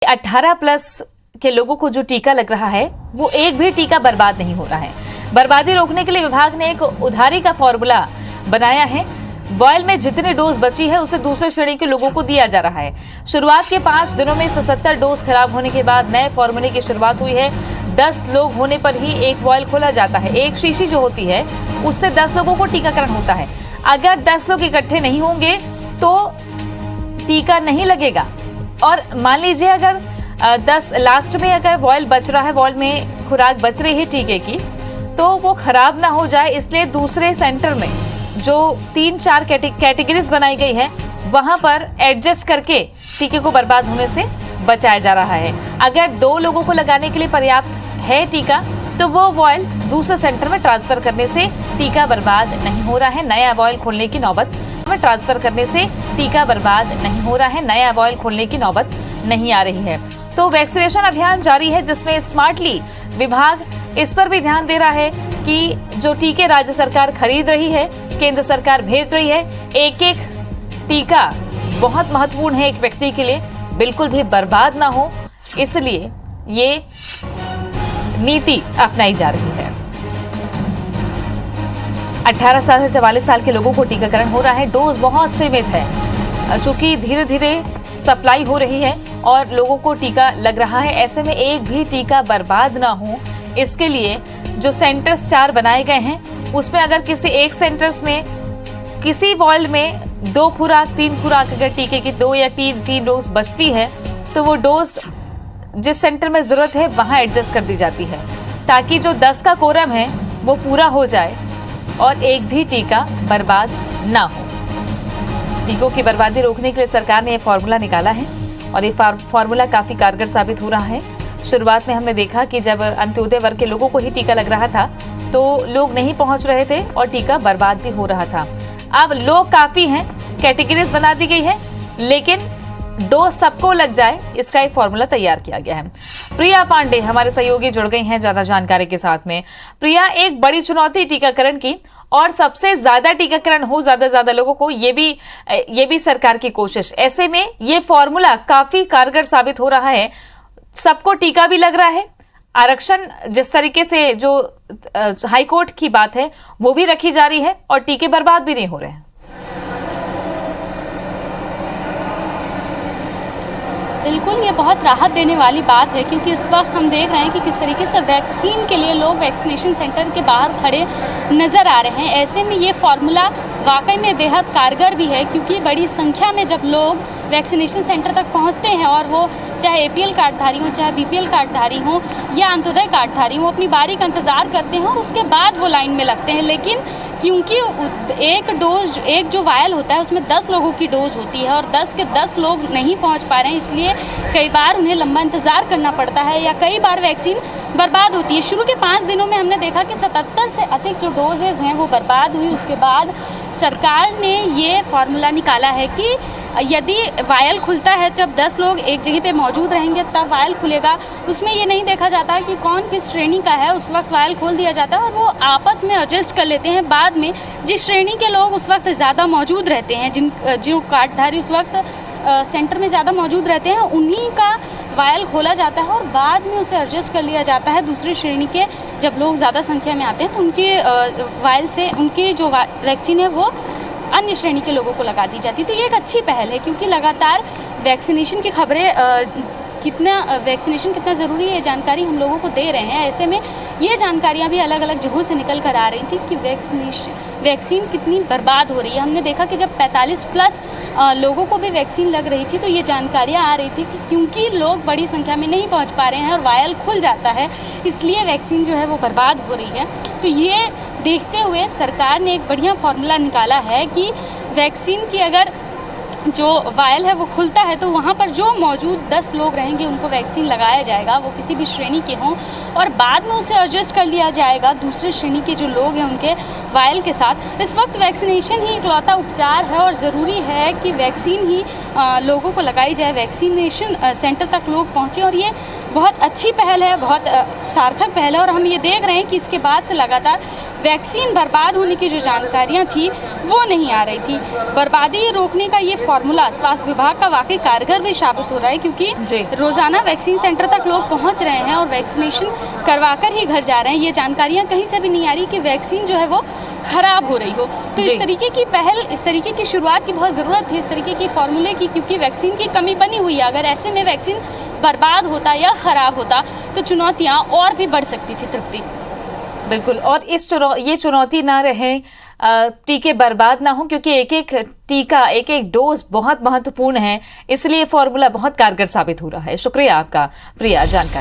18 plus के लोगों को जो टीका लग रहा है वो एक भी टीका बर्बाद नहीं हो रहा है। बर्बादी रोकने के लिए विभाग ने एक उधारी का फॉर्मूला बनाया है। वॉयल में जितनी डोज बची है उसे दूसरी श्रेणी के लोगों को दिया जा रहा है। शुरुआत के 5 दिनों में 77 डोज खराब होने के बाद नए फॉर्मूले की शुरुआत हुई है। 10 लोग होने पर ही एक वॉयल खोला जाता है। एक शीशी जो होती है उससे 10 लोगों को टीकाकरण होता है। अगर 10 लोग इकट्ठे नहीं होंगे तो टीका नहीं लगेगा। और मान लीजिए अगर 10 लास्ट में अगर वॉयल बच रहा है, वॉयल में खुराक बच रही है टीके की, तो वो खराब ना हो जाए इसलिए दूसरे सेंटर में जो 3-4 कैटेगरीज बनाई गई है वहां पर एडजस्ट करके टीके को बर्बाद होने से बचाया जा रहा है। अगर 2 लोगों को लगाने के लिए पर्याप्त है टीका तो वो वॉयल दूसरे सेंटर में ट्रांसफर करने से टीका बर्बाद नहीं हो रहा है। नया वॉयल खोलने की नौबत में ट्रांसफर करने से टीका बर्बाद नहीं हो रहा है। नया वॉयल खोलने की नौबत नहीं आ रही है। तो वैक्सीनेशन अभियान जारी है जिसमें स्मार्टली विभाग इस पर भी ध्यान दे रहा है कि जो टीके राज्य सरकार खरीद रही है, केंद्र सरकार भेज रही है, एक एक टीका बहुत महत्वपूर्ण है एक व्यक्ति के लिए, बिल्कुल भी बर्बाद ना हो, इसलिए ये नीति अपनाई जा रही है। 18 साल से 44 साल के लोगों को टीकाकरण हो रहा है। डोज बहुत सीमित है, चूंकि धीरे धीरे सप्लाई हो रही है और लोगों को टीका लग रहा है। ऐसे में एक भी टीका बर्बाद ना हो, इसके लिए जो सेंटर्स 4 बनाए गए हैं उसमें अगर किसी एक सेंटर्स में किसी वॉयल में 2 खुराक 3 खुराक अगर टीके की 2 या 3 डोज बचती है तो वो डोज जिस सेंटर में जरूरत है वहां एडजस्ट कर दी जाती है, ताकि जो 10 का कोरम है वो पूरा हो जाए और एक भी टीका बर्बाद ना हो। टीकों की बर्बादी रोकने के लिए सरकार ने यह फॉर्मूला निकाला है और ये फॉर्मूला काफी कारगर साबित हो रहा है। शुरुआत में हमने देखा कि जब अंत्योदय वर्ग के लोगों को ही टीका लग रहा था तो लोग नहीं पहुंच रहे थे और टीका बर्बाद भी हो रहा था। अब लोग काफी हैं, कैटेगरीज बना दी गई है, लेकिन डोज सबको लग जाए इसका एक फॉर्मूला तैयार किया गया है। प्रिया पांडे हमारे सहयोगी जुड़ गई हैं ज्यादा जानकारी के साथ में। प्रिया, एक बड़ी चुनौती टीकाकरण की और सबसे ज्यादा टीकाकरण हो ज्यादा लोगों को, ये भी सरकार की कोशिश। ऐसे में ये फॉर्मूला काफी कारगर साबित हो रहा है। सबको टीका भी लग रहा है, आरक्षण जिस तरीके से जो हाईकोर्ट की बात है वो भी रखी जा रही है और टीके बर्बाद भी नहीं हो रहे हैं। बिल्कुल, ये बहुत राहत देने वाली बात है क्योंकि इस वक्त हम देख रहे हैं कि किस तरीके से वैक्सीन के लिए लोग वैक्सीनेशन सेंटर के बाहर खड़े नज़र आ रहे हैं। ऐसे में ये फार्मूला वाकई में बेहद कारगर भी है क्योंकि बड़ी संख्या में जब लोग वैक्सीनेशन सेंटर तक पहुंचते हैं और वो चाहे APL कार्डधारी हों, चाहे BPL कार्डधारी हों या अंत्योदय कार्डधारी हों, अपनी बारी का इंतज़ार करते हैं और उसके बाद वो लाइन में लगते हैं। लेकिन क्योंकि एक जो वायल होता है उसमें 10 लोगों की डोज होती है और 10 के 10 लोग नहीं पहुंच पा रहे हैं, इसलिए कई बार उन्हें लंबा इंतज़ार करना पड़ता है या कई बार वैक्सीन बर्बाद होती है। शुरू के 5 दिनों में हमने देखा कि 77 से अधिक जो डोजेज़ हैं वो बर्बाद हुई। उसके बाद सरकार ने ये फार्मूला निकाला है कि यदि वायल खुलता है, जब 10 लोग एक जगह पे मौजूद रहेंगे तब वायल खुलेगा। उसमें ये नहीं देखा जाता कि कौन किस श्रेणी का है, उस वक्त वायल खोल दिया जाता है और वो आपस में एडजस्ट कर लेते हैं। बाद में जिस श्रेणी के लोग उस वक्त ज़्यादा मौजूद रहते हैं, जो कार्डधारी उस वक्त सेंटर में ज़्यादा मौजूद रहते हैं, उन्हीं का वायल खोला जाता है और बाद में उसे एडजस्ट कर लिया जाता है। दूसरी श्रेणी के जब लोग ज़्यादा संख्या में आते हैं तो उनके वायल से उनकी जो वैक्सीन है वो अन्य श्रेणी के लोगों को लगा दी जाती है। तो ये एक अच्छी पहल है क्योंकि लगातार वैक्सीनेशन की खबरें वैक्सीनेशन कितना ज़रूरी है ये जानकारी हम लोगों को दे रहे हैं। ऐसे में ये जानकारियाँ भी अलग अलग जगहों से निकल कर आ रही थी कि वैक्सीन कितनी बर्बाद हो रही है। हमने देखा कि जब 45 प्लस लोगों को भी वैक्सीन लग रही थी तो ये जानकारियाँ आ रही थी कि क्योंकि लोग बड़ी संख्या में नहीं पहुँच पा रहे हैं और वायल खुल जाता है, इसलिए वैक्सीन जो है वो बर्बाद हो रही है। तो ये देखते हुए सरकार ने एक बढ़िया फार्मूला निकाला है कि वैक्सीन की अगर जो वायल है वो खुलता है तो वहाँ पर जो मौजूद 10 लोग रहेंगे उनको वैक्सीन लगाया जाएगा, वो किसी भी श्रेणी के हों, और बाद में उसे एडजस्ट कर लिया जाएगा दूसरे श्रेणी के जो लोग हैं उनके वायल के साथ। इस वक्त वैक्सीनेशन ही इकलौता उपचार है और ज़रूरी है कि वैक्सीन ही लोगों को लगाई जाए, वैक्सीनेशन सेंटर तक लोग पहुँचे और ये बहुत अच्छी पहल है, बहुत सार्थक पहल है। और हम ये देख रहे हैं कि इसके बाद से लगातार वैक्सीन बर्बाद होने की जो जानकारियां थी वो नहीं आ रही थी। बर्बादी रोकने का ये फॉर्मूला स्वास्थ्य विभाग का वाकई कारगर भी साबित हो रहा है, क्योंकि जी। रोजाना वैक्सीन सेंटर तक लोग पहुंच रहे हैं और वैक्सीनेशन करवाकर ही घर जा रहे हैं। ये जानकारियां कहीं से भी नहीं आ रही कि वैक्सीन जो है वो खराब हो रही हो। तो जी। इस तरीके की पहल, इस तरीके की शुरुआत की बहुत ज़रूरत थी, इस तरीके की फॉर्मूले की, क्योंकि वैक्सीन की कमी बनी हुई है। अगर ऐसे में वैक्सीन बर्बाद होता या ख़राब होता तो चुनौतियाँ और भी बढ़ सकती थी। तृप्ति, बिल्कुल, और ये चुनौती ना रहे, टीके बर्बाद ना हो, क्योंकि एक एक टीका, एक एक डोज बहुत महत्वपूर्ण है, इसलिए फॉर्मूला बहुत कारगर साबित हो रहा है। शुक्रिया आपका प्रिया जानकारी।